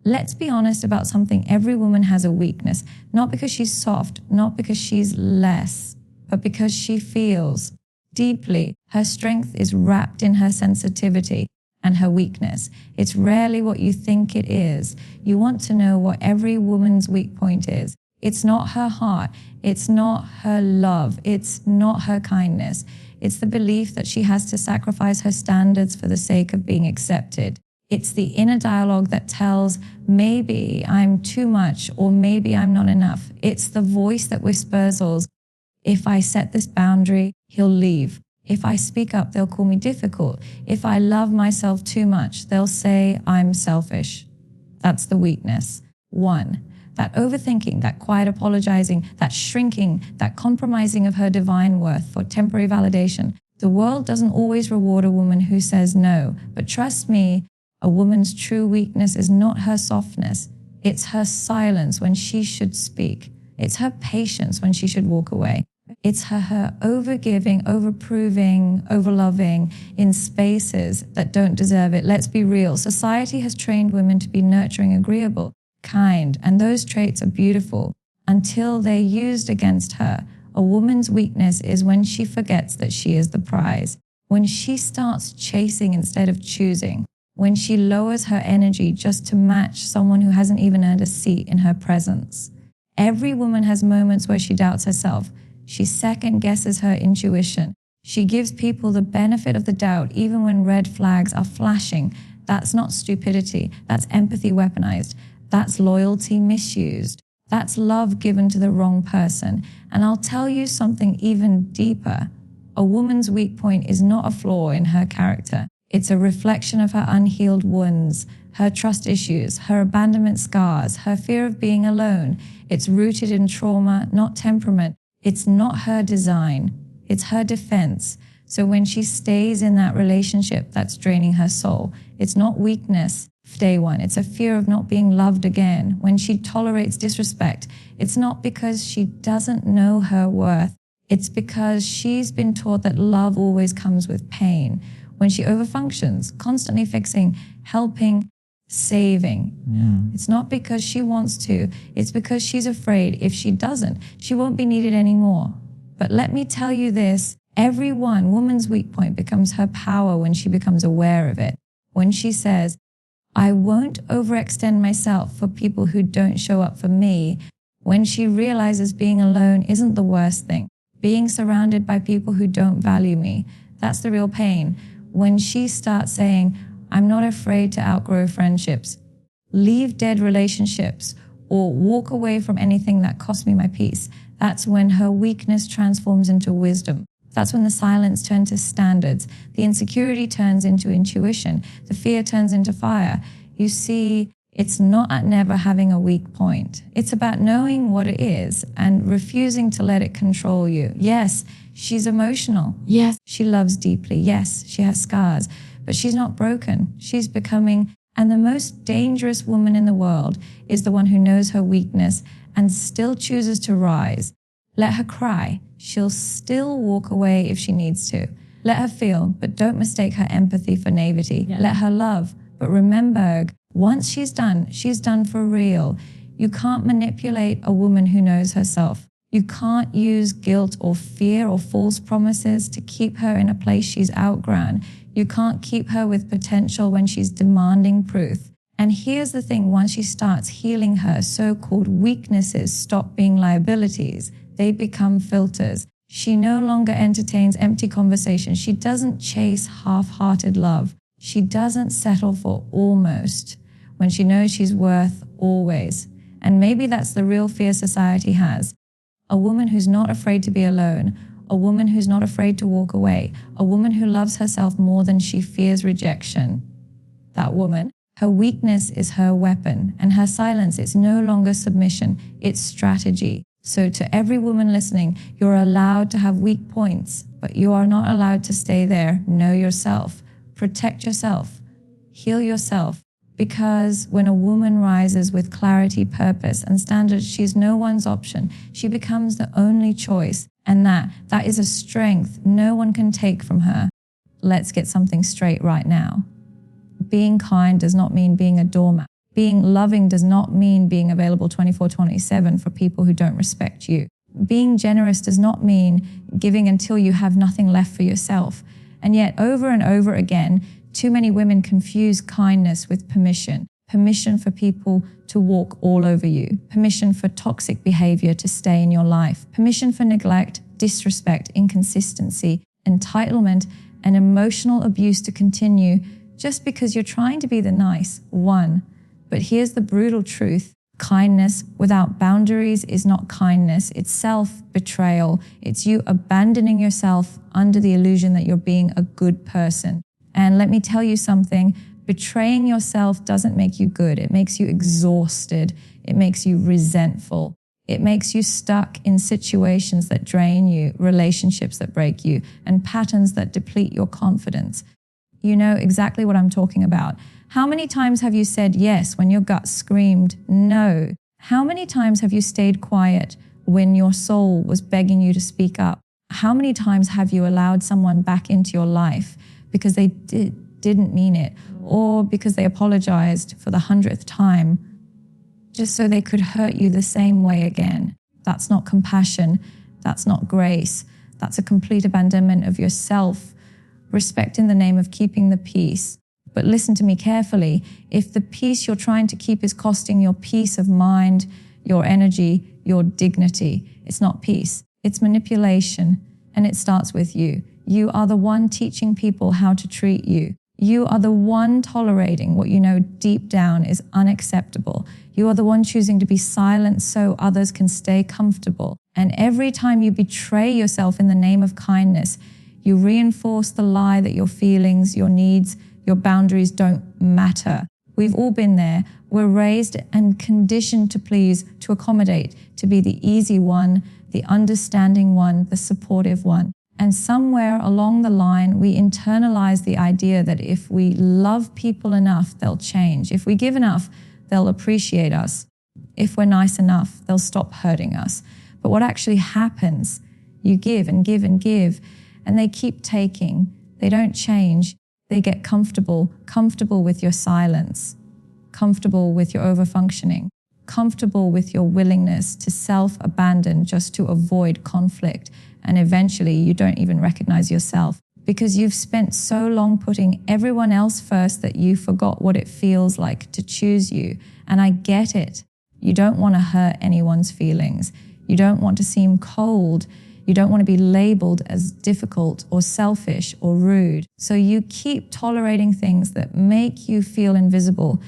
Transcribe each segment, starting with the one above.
Let's be honest about something. Every woman has a weakness, not because she's soft, not because she's less, but because she feels deeply. Her strength is wrapped in her sensitivity and her weakness. It's rarely what you think it is. You want to know what every woman's weak point is. It's not her heart. It's not her love. It's not her kindness. It's the belief that she has to sacrifice her standards for the sake of being accepted. It's the inner dialogue that tells, maybe I'm too much or maybe I'm not enough. It's the voice that whispers, if I set this boundary, he'll leave. If I speak up, they'll call me difficult. If I love myself too much, they'll say I'm selfish. That's the weakness. 1. That overthinking, that quiet apologizing, that shrinking, that compromising of her divine worth for temporary validation. The world doesn't always reward a woman who says no, but trust me, a woman's true weakness is not her softness. It's her silence when she should speak. It's her patience when she should walk away. It's her overgiving, overproving, overloving in spaces that don't deserve it. Let's be real. Society has trained women to be nurturing, agreeable, kind, and those traits are beautiful until they're used against her. A woman's weakness is when she forgets that she is the prize, when she starts chasing instead of choosing, when she lowers her energy just to match someone who hasn't even earned a seat in her presence. Every woman has moments where she doubts herself. She second guesses her intuition. She gives people the benefit of the doubt even when red flags are flashing. That's not stupidity. That's empathy weaponized. That's loyalty misused. That's love given to the wrong person. And I'll tell you something even deeper. A woman's weak point is not a flaw in her character. It's a reflection of her unhealed wounds, her trust issues, her abandonment scars, her fear of being alone. It's rooted in trauma, not temperament. It's not her design. It's her defense. So when she stays in that relationship that's draining her soul, it's not weakness, day one. It's a fear of not being loved again. When she tolerates disrespect, it's not because she doesn't know her worth. It's because she's been taught that love always comes with pain. When she overfunctions, constantly fixing, helping, saving. It's not because she wants to. It's because she's afraid if she doesn't, she won't be needed anymore. But let me tell you this, every woman's weak point becomes her power when she becomes aware of it. When she says, I won't overextend myself for people who don't show up for me. When she realizes being alone isn't the worst thing. Being surrounded by people who don't value me, that's the real pain. When she starts saying, I'm not afraid to outgrow friendships, leave dead relationships, or walk away from anything that cost me my peace, that's when her weakness transforms into wisdom. That's when the silence turns to standards, the insecurity turns into intuition, the fear turns into fire. You see, it's not at never having a weak point. It's about knowing what it is and refusing to let it control you. Yes, she's emotional. Yes, she loves deeply. Yes, she has scars, but she's not broken. She's becoming, and the most dangerous woman in the world is the one who knows her weakness and still chooses to rise. Let her cry. She'll still walk away if she needs to. Let her feel, but don't mistake her empathy for naivety. Yeah. Let her love, but remember, once she's done for real. You can't manipulate a woman who knows herself. You can't use guilt or fear or false promises to keep her in a place she's outgrown. You can't keep her with potential when she's demanding proof. And here's the thing, once she starts healing, her so-called weaknesses stop being liabilities. They become filters. She no longer entertains empty conversations. She doesn't chase half-hearted love. She doesn't settle for almost when she knows she's worth always. And maybe that's the real fear society has. A woman who's not afraid to be alone. A woman who's not afraid to walk away. A woman who loves herself more than she fears rejection. That woman, her weakness is her weapon, and her silence is no longer submission, it's strategy. So to every woman listening, you're allowed to have weak points, but you are not allowed to stay there. Know yourself. Protect yourself. Heal yourself. Because when a woman rises with clarity, purpose, and standards, she's no one's option. She becomes the only choice. And that is a strength no one can take from her. Let's get something straight right now. Being kind does not mean being a doormat. Being loving does not mean being available 24/7 for people who don't respect you. Being generous does not mean giving until you have nothing left for yourself. And yet, over and over again, too many women confuse kindness with permission. Permission for people to walk all over you. Permission for toxic behavior to stay in your life. Permission for neglect, disrespect, inconsistency, entitlement, and emotional abuse to continue just because you're trying to be the nice one. But here's the brutal truth. Kindness without boundaries is not kindness. It's self-betrayal. It's you abandoning yourself under the illusion that you're being a good person. And let me tell you something, betraying yourself doesn't make you good. It makes you exhausted. It makes you resentful. It makes you stuck in situations that drain you, relationships that break you, and patterns that deplete your confidence. You know exactly what I'm talking about. How many times have you said yes when your gut screamed no? How many times have you stayed quiet when your soul was begging you to speak up? How many times have you allowed someone back into your life because they didn't mean it, or because they apologized for the 100th time just so they could hurt you the same way again? That's not compassion. That's not grace. That's a complete abandonment of yourself, respect in the name of keeping the peace. But listen to me carefully. If the peace you're trying to keep is costing your peace of mind, your energy, your dignity, it's not peace. It's manipulation, and it starts with you. You are the one teaching people how to treat you. You are the one tolerating what you know deep down is unacceptable. You are the one choosing to be silent so others can stay comfortable. And every time you betray yourself in the name of kindness, you reinforce the lie that your feelings, your needs, your boundaries don't matter. We've all been there. We're raised and conditioned to please, to accommodate, to be the easy one, the understanding one, the supportive one. And somewhere along the line, we internalize the idea that if we love people enough, they'll change. If we give enough, they'll appreciate us. If we're nice enough, they'll stop hurting us. But what actually happens, you give and give and give, and they keep taking. They don't change. They get comfortable with your silence, comfortable with your overfunctioning, comfortable with your willingness to self-abandon just to avoid conflict. And eventually you don't even recognize yourself because you've spent so long putting everyone else first that you forgot what it feels like to choose you. And I get it. You don't want to hurt anyone's feelings. You don't want to seem cold. You don't want to be labeled as difficult or selfish or rude. So you keep tolerating things that make you feel invisible.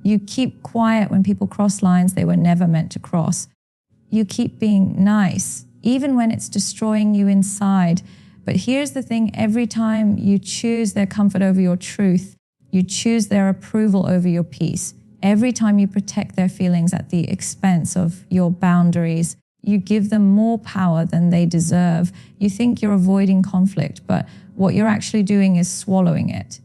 You keep quiet when people cross lines they were never meant to cross. You keep being nice, even when it's destroying you inside. But here's the thing, every time you choose their comfort over your truth, you choose their approval over your peace. Every time you protect their feelings at the expense of your boundaries, you give them more power than they deserve. You think you're avoiding conflict, but what you're actually doing is swallowing it.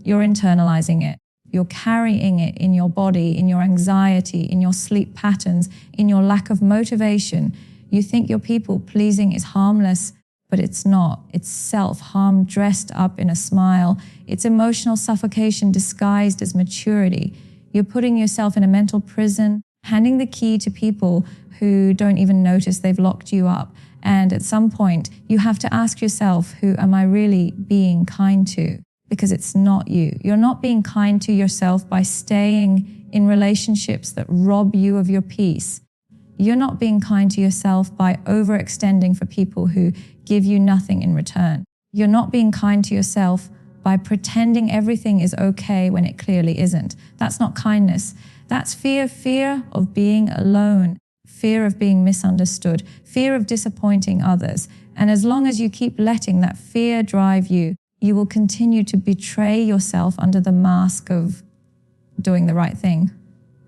You're internalizing it. You're carrying it in your body, in your anxiety, in your sleep patterns, in your lack of motivation. You think your people pleasing is harmless, but it's not. It's self-harm dressed up in a smile. It's emotional suffocation disguised as maturity. You're putting yourself in a mental prison, handing the key to people who don't even notice they've locked you up. And at some point, you have to ask yourself, who am I really being kind to? Because it's not you. You're not being kind to yourself by staying in relationships that rob you of your peace. You're not being kind to yourself by overextending for people who give you nothing in return. You're not being kind to yourself by pretending everything is okay when it clearly isn't. That's not kindness. That's fear of being alone, fear of being misunderstood, fear of disappointing others. And as long as you keep letting that fear drive you, you will continue to betray yourself under the mask of doing the right thing.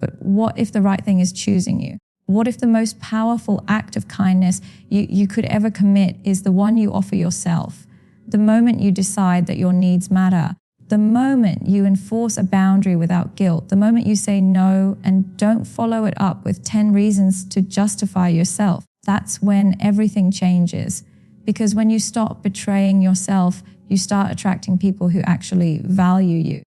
But what if the right thing is choosing you? What if the most powerful act of kindness you could ever commit is the one you offer yourself? The moment you decide that your needs matter, the moment you enforce a boundary without guilt, the moment you say no and don't follow it up with 10 reasons to justify yourself, that's when everything changes. Because when you stop betraying yourself, you start attracting people who actually value you.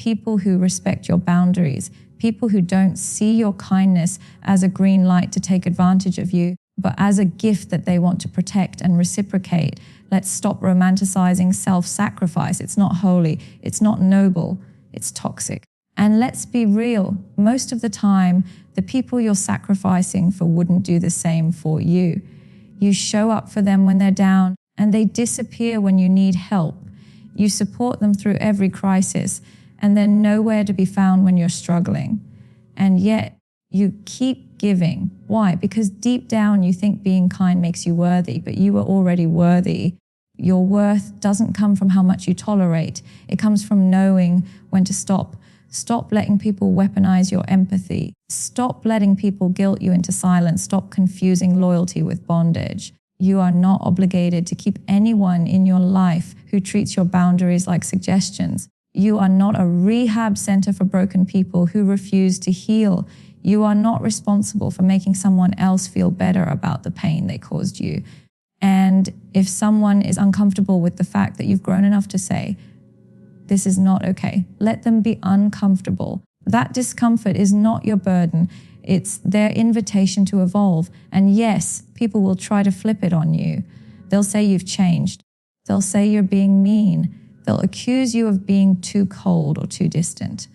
people who respect your boundaries, people who don't see your kindness as a green light to take advantage of you, but as a gift that they want to protect and reciprocate. Let's stop romanticizing self-sacrifice. It's not holy. It's not noble. It's toxic. And let's be real. Most of the time, the people you're sacrificing for wouldn't do the same for you. You show up for them when they're down, and they disappear when you need help. You support them through every crisis, and they're nowhere to be found when you're struggling. And yet, you keep giving. Why? Because deep down you think being kind makes you worthy, but you are already worthy. Your worth doesn't come from how much you tolerate. It comes from knowing when to stop. Stop letting people weaponize your empathy. Stop letting people guilt you into silence. Stop confusing loyalty with bondage. You are not obligated to keep anyone in your life who treats your boundaries like suggestions. You are not a rehab center for broken people who refuse to heal. You are not responsible for making someone else feel better about the pain they caused you. And if someone is uncomfortable with the fact that you've grown enough to say, this is not okay, let them be uncomfortable. That discomfort is not your burden. It's their invitation to evolve. And yes, people will try to flip it on you. They'll say you've changed. They'll say you're being mean. They'll accuse you of being too cold or too distant.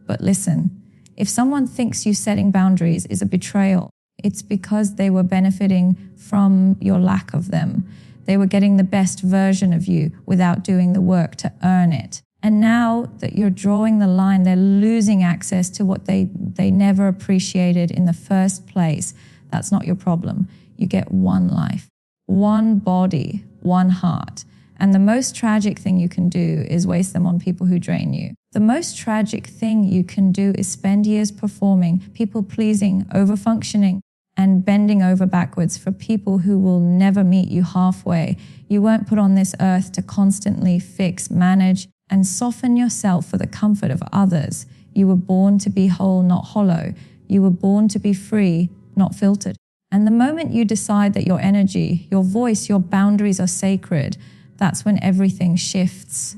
But listen, if someone thinks you setting boundaries is a betrayal, it's because they were benefiting from your lack of them. They were getting the best version of you without doing the work to earn it. And now that you're drawing the line, they're losing access to what they never appreciated in the first place. That's not your problem. You get one life, one body, one heart. And the most tragic thing you can do is waste them on people who drain you. The most tragic thing you can do is spend years performing, people-pleasing, over-functioning, and bending over backwards for people who will never meet you halfway. You weren't put on this earth to constantly fix, manage, and soften yourself for the comfort of others. You were born to be whole, not hollow. You were born to be free, not filtered. And the moment you decide that your energy, your voice, your boundaries are sacred, that's when everything shifts.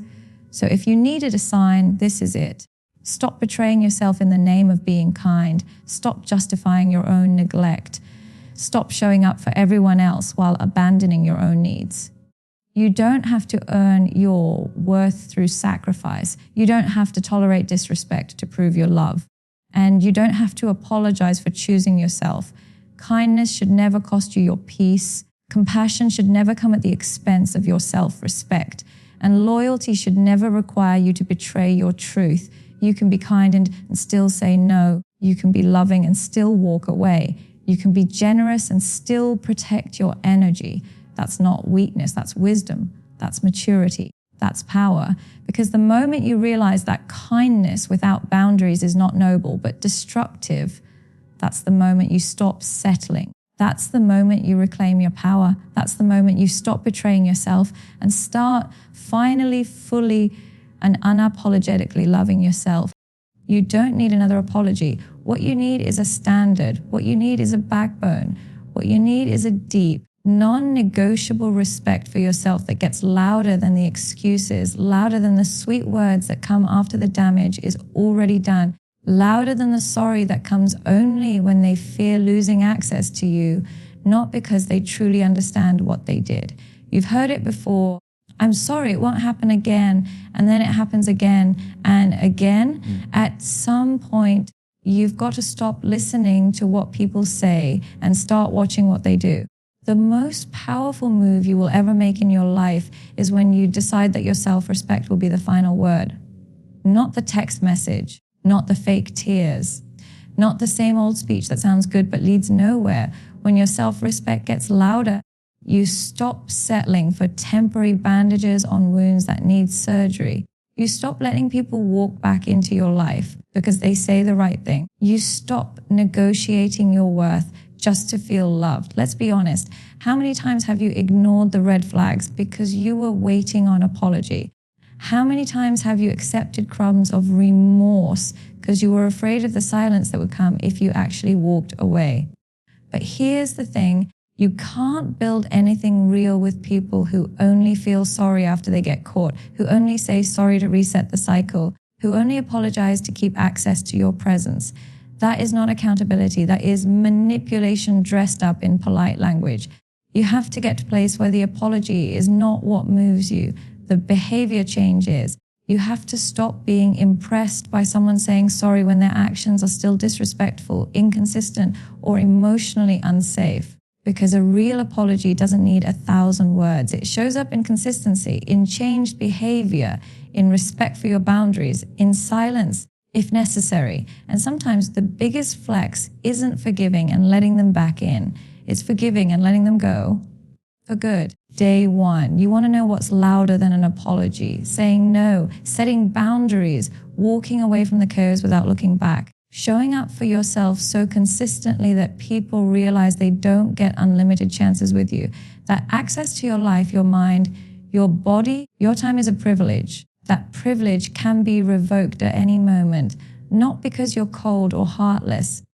So if you needed a sign, this is it. Stop betraying yourself in the name of being kind. Stop justifying your own neglect. Stop showing up for everyone else while abandoning your own needs. You don't have to earn your worth through sacrifice. You don't have to tolerate disrespect to prove your love. And you don't have to apologize for choosing yourself. Kindness should never cost you your peace. Compassion should never come at the expense of your self-respect. And loyalty should never require you to betray your truth. You can be kind and still say no. You can be loving and still walk away. You can be generous and still protect your energy. That's not weakness, that's wisdom, that's maturity, that's power. Because the moment you realize that kindness without boundaries is not noble but destructive, that's the moment you stop settling. That's the moment you reclaim your power. That's the moment you stop betraying yourself and start finally, fully, and unapologetically loving yourself. You don't need another apology. What you need is a standard. What you need is a backbone. What you need is a deep, non-negotiable respect for yourself that gets louder than the excuses, louder than the sweet words that come after the damage is already done, louder than the sorry that comes only when they fear losing access to you, not because they truly understand what they did. You've heard it before. I'm sorry, it won't happen again. And then it happens again and again. At some point, you've got to stop listening to what people say and start watching what they do. The most powerful move you will ever make in your life is when you decide that your self-respect will be the final word. Not the text message, not the fake tears, not the same old speech that sounds good but leads nowhere. When your self-respect gets louder, you stop settling for temporary bandages on wounds that need surgery. You stop letting people walk back into your life because they say the right thing. You stop negotiating your worth just to feel loved. Let's be honest. How many times have you ignored the red flags because you were waiting on apology? How many times have you accepted crumbs of remorse because you were afraid of the silence that would come if you actually walked away? But here's the thing. You can't build anything real with people who only feel sorry after they get caught, who only say sorry to reset the cycle. who only apologize to keep access to your presence. That is not accountability. That is manipulation dressed up in polite language. You have to get to a place where the apology is not what moves you. The behavior change is. You have to stop being impressed by someone saying sorry when their actions are still disrespectful, inconsistent, or emotionally unsafe. Because a real apology doesn't need 1,000 words. It shows up in consistency, in changed behavior, in respect for your boundaries, in silence, if necessary. And sometimes the biggest flex isn't forgiving and letting them back in. It's forgiving and letting them go for good. Day one, you want to know what's louder than an apology? Saying no, setting boundaries, walking away from the chaos without looking back, showing up for yourself so consistently that people realize they don't get unlimited chances with you. That access to your life, your mind, your body, your time is a privilege. That privilege can be revoked at any moment, not because you're cold or heartless,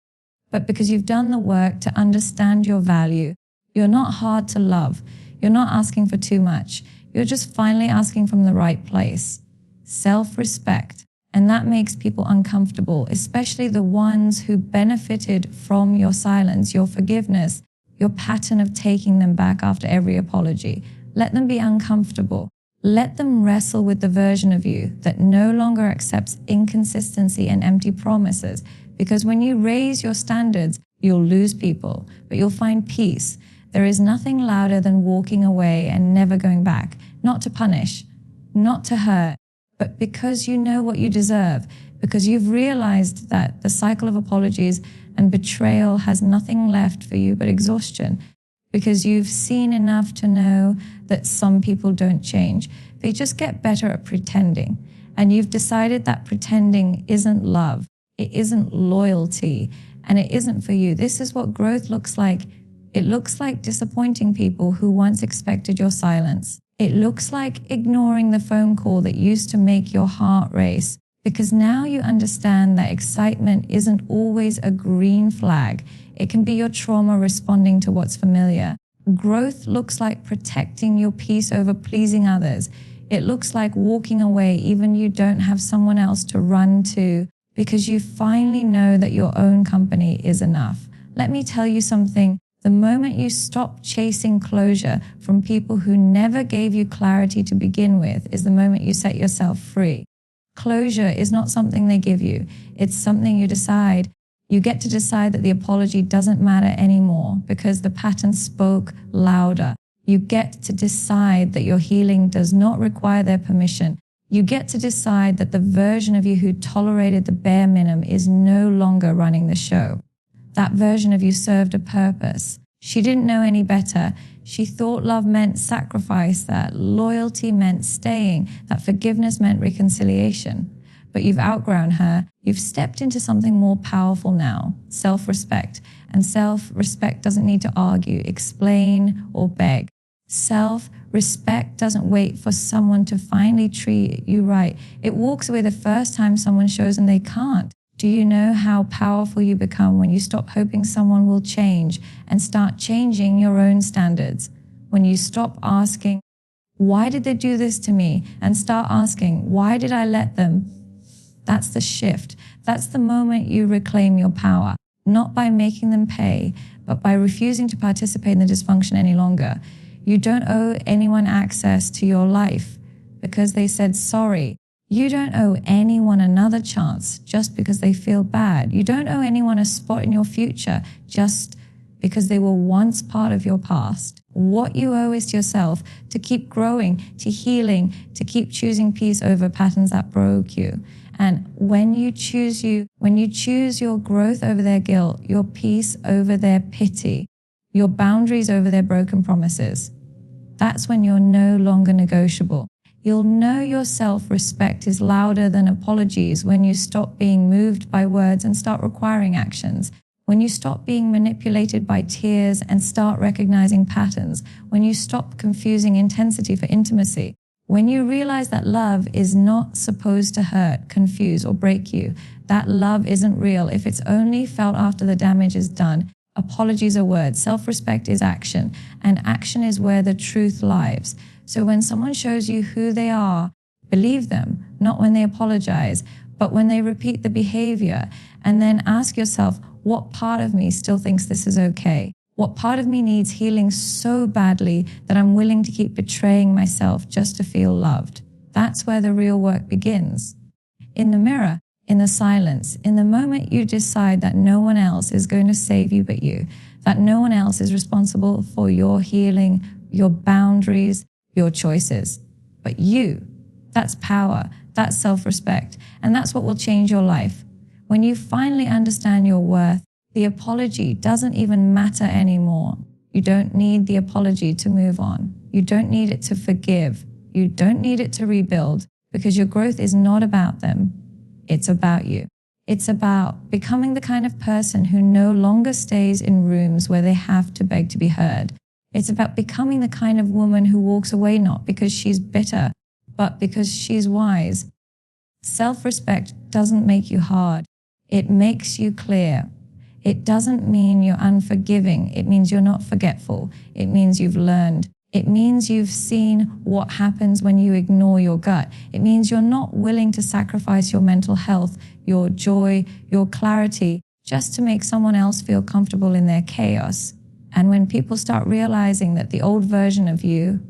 but because you've done the work to understand your value. You're not hard to love. You're not asking for too much. You're just finally asking from the right place. Self-respect. And that makes people uncomfortable, especially the ones who benefited from your silence, your forgiveness, your pattern of taking them back after every apology. Let them be uncomfortable. Let them wrestle with the version of you that no longer accepts inconsistency and empty promises. Because when you raise your standards, you'll lose people, but you'll find peace. There is nothing louder than walking away and never going back, not to punish, not to hurt, but because you know what you deserve, because you've realized that the cycle of apologies and betrayal has nothing left for you but exhaustion, because you've seen enough to know that some people don't change. They just get better at pretending. And you've decided that pretending isn't love, it isn't loyalty, and it isn't for you. This is what growth looks like. It looks like disappointing people who once expected your silence. It looks like ignoring the phone call that used to make your heart race, because now you understand that excitement isn't always a green flag. It can be your trauma responding to what's familiar. Growth looks like protecting your peace over pleasing others. It looks like walking away even you don't have someone else to run to, because you finally know that your own company is enough. Let me tell you something. The moment you stop chasing closure from people who never gave you clarity to begin with is the moment you set yourself free. Closure is not something they give you. It's something you decide. You get to decide that the apology doesn't matter anymore because the pattern spoke louder. You get to decide that your healing does not require their permission. You get to decide that the version of you who tolerated the bare minimum is no longer running the show. That version of you served a purpose. She didn't know any better. She thought love meant sacrifice, that loyalty meant staying, that forgiveness meant reconciliation. But you've outgrown her. You've stepped into something more powerful now, self-respect. And self-respect doesn't need to argue, explain, or beg. Self-respect doesn't wait for someone to finally treat you right. It walks away the first time someone shows them they can't. Do you know how powerful you become when you stop hoping someone will change and start changing your own standards? When you stop asking, why did they do this to me? And start asking, why did I let them? That's the shift. That's the moment you reclaim your power, not by making them pay, but by refusing to participate in the dysfunction any longer. You don't owe anyone access to your life because they said sorry. You don't owe anyone another chance just because they feel bad. You don't owe anyone a spot in your future just because they were once part of your past. What you owe is to yourself to keep growing, to healing, to keep choosing peace over patterns that broke you. And when you choose your growth over their guilt, your peace over their pity, your boundaries over their broken promises, that's when you're no longer negotiable. You'll know your self-respect is louder than apologies when you stop being moved by words and start requiring actions. When you stop being manipulated by tears and start recognizing patterns. When you stop confusing intensity for intimacy. When you realize that love is not supposed to hurt, confuse, or break you. That love isn't real if it's only felt after the damage is done. Apologies are words. Self-respect is action. And action is where the truth lives. So when someone shows you who they are, Believe them, not when they apologize, but when they repeat the behavior. And then ask yourself, what part of me still thinks this is okay? What part of me needs healing so badly that I'm willing to keep betraying myself just to feel loved? That's where the real work begins. In the mirror, in the silence, in the moment you decide that no one else is going to save you but you, that no one else is responsible for your healing, your boundaries, your choices, but you. That's power, that's self-respect, and that's what will change your life. When you finally understand your worth, the apology doesn't even matter anymore. You don't need the apology to move on. You don't need it to forgive. You don't need it to rebuild, because your growth is not about them. It's about you. It's about becoming the kind of person who no longer stays in rooms where they have to beg to be heard. It's about becoming the kind of woman who walks away not because she's bitter, but because she's wise. Self-respect doesn't make you hard. It makes you clear. It doesn't mean you're unforgiving. It means you're not forgetful. It means you've learned. It means you've seen what happens when you ignore your gut. It means you're not willing to sacrifice your mental health, your joy, your clarity, just to make someone else feel comfortable in their chaos. And when people start realizing that the old version of you,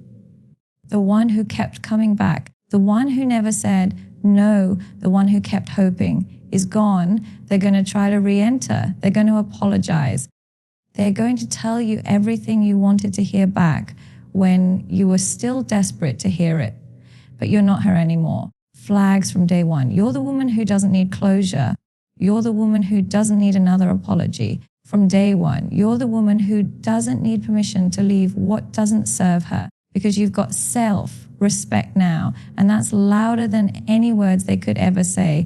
the one who kept coming back, the one who never said no, the one who kept hoping, is gone, they're going to try to re-enter. They're going to apologize. They're going to tell you everything you wanted to hear back when you were still desperate to hear it. But you're not her anymore. Flags from day one. You're the woman who doesn't need closure. You're the woman who doesn't need another apology. From day one, you're the woman who doesn't need permission to leave what doesn't serve her, because you've got self-respect now, and that's louder than any words they could ever say.